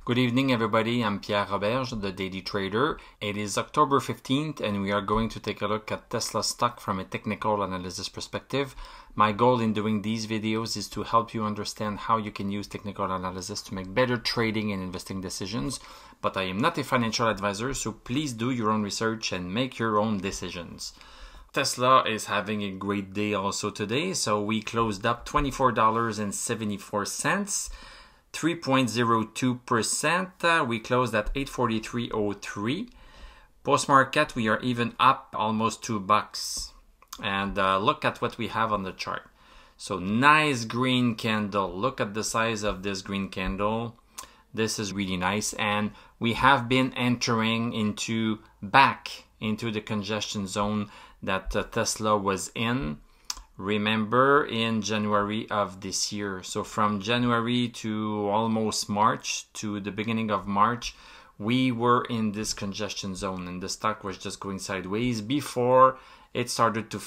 Good evening, everybody. I'm Pierre Roberge, the Daily Trader. It is October 15th, and we are going to take a look at Tesla stock from a technical analysis perspective. My goal in doing these videos is to help you understand how you can use technical analysis to make better trading and investing decisions. But I am not a financial advisor, so please do your own research and make your own decisions. Tesla is having a great day also today, so we closed up $24.74. 3.02%. We closed at 843.03. Post-market, we are even up almost $2. And look at what we have on the chart. So nice green candle. Look at the size of this green candle. This is really nice. And we have been entering back into the congestion zone that Tesla was in. Remember, in January of this year. So from January to almost March, to the beginning of March, we were in this congestion zone and the stock was just going sideways before it started to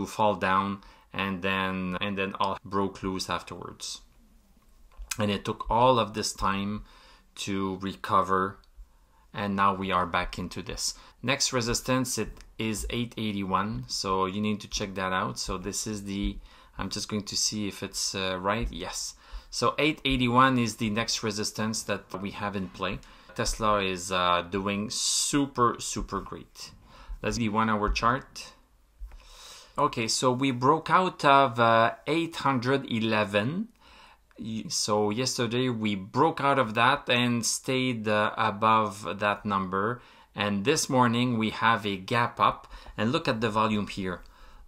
fall down, and then all broke loose afterwards. And it took all of this time to recover, and now we are back into this. Next resistance, it is 881, so you need to check that out. So this is I'm just going to see if it's right. Yes, so 881 is the next resistance that we have in play. Tesla is doing super great. Let's see the 1 hour chart. Okay, so we broke out of 811. So yesterday we broke out of that and stayed above that number. And this morning we have a gap up, and look at the volume here.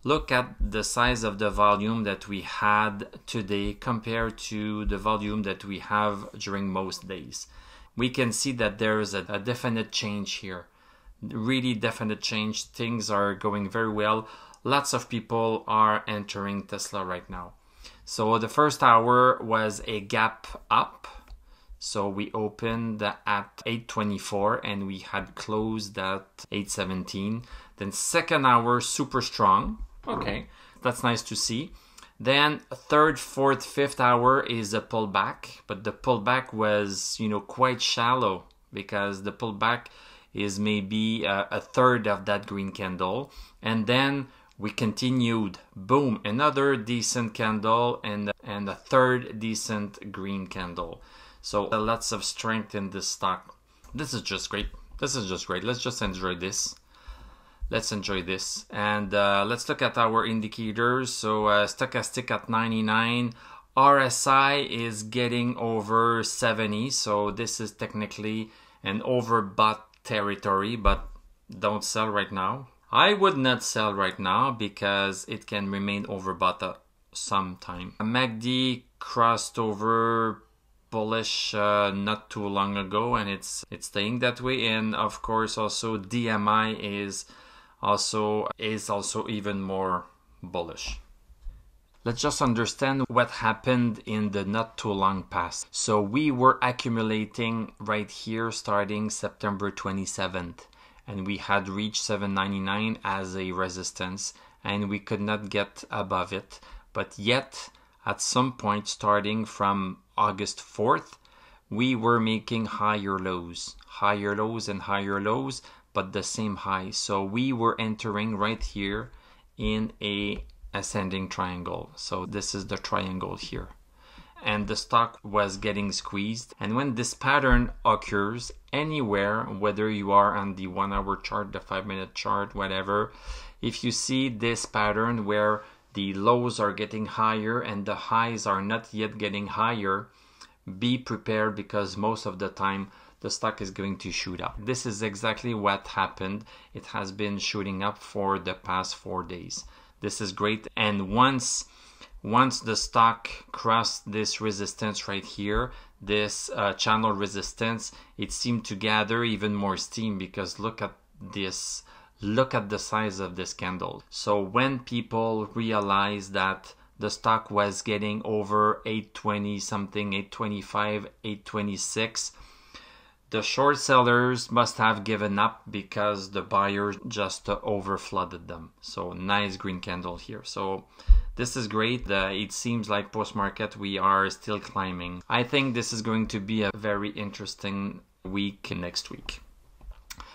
Look at the size of the volume that we had today compared to the volume that we have during most days. We can see that there is a definite change here. Really definite change. Things are going very well. Lots of people are entering Tesla right now. So the first hour was a gap up. So we opened at 824 and we had closed at 817. Then second hour, super strong. Okay, that's nice to see. Then third, fourth, fifth hour is a pullback, but the pullback was, quite shallow because the pullback is maybe a third of that green candle. And then we continued, boom, another decent candle and a third decent green candle. So lots of strength in this stock. This is just great. Let's just enjoy this. And let's look at our indicators. So stochastic at 99. RSI is getting over 70. So this is technically an overbought territory, but don't sell right now. I would not sell right now because it can remain overbought some time. MACD crossed over bullish not too long ago, and it's staying that way. And of course also DMI is also even more bullish. Let's just understand what happened in the not too long past. So we were accumulating right here starting September 27th, and we had reached 799 as a resistance, and we could not get above it. But yet at some point starting from August 4th, we were making higher lows, but the same high. So we were entering right here in a ascending triangle. So this is the triangle here. And the stock was getting squeezed. And when this pattern occurs anywhere, whether you are on the 1 hour chart, the 5-minute chart, whatever, if you see this pattern where the lows are getting higher and the highs are not yet getting higher, be prepared because most of the time the stock is going to shoot up. This is exactly what happened. It has been shooting up for the past 4 days. This is great. And once the stock crossed this resistance right here, this channel resistance, it seemed to gather even more steam because look at this. Look at the size of this candle. So when people realized that the stock was getting over 820 something, 825, 826, The short sellers must have given up because the buyers just over flooded them. So nice green candle here. So this is great. It seems like post-market we are still climbing. I think this is going to be a very interesting week next week.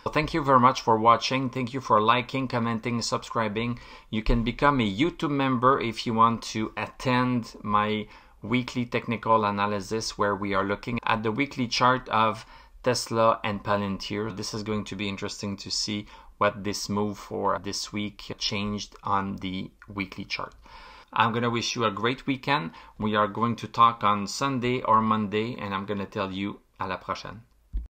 Well, thank you very much for watching. Thank you for liking, commenting, subscribing. You can become a YouTube member if you want to attend my weekly technical analysis where we are looking at the weekly chart of Tesla and Palantir. This is going to be interesting to see what this move for this week changed on the weekly chart. I'm going to wish you a great weekend. We are going to talk on Sunday or Monday, and I'm going to tell you à la prochaine.